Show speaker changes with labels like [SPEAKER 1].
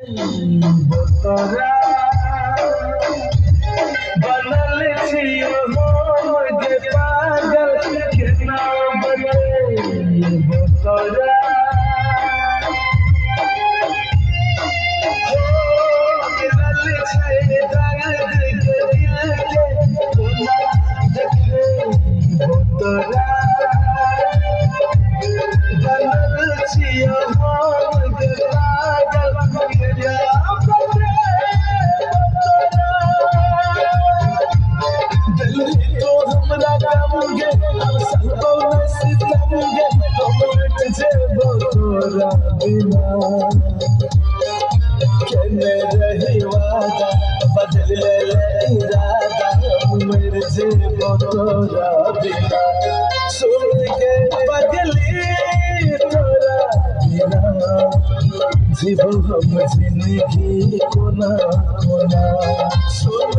[SPEAKER 1] तोरा बनल छियो हम जे पागल केना बने तोरा मिलल छै दर्द के दिल के कोना देखे तोरा बनल छियो हम जे पागल केना तो हमरा कमगे अब सबको नसीब कमगे कमट जे तोरा बिना केने रही वादा बदल ले इरादा मर जे तोरा बिना सुन के बदली तोरा बिना जीव हम जिंदगी कोना कोना सुन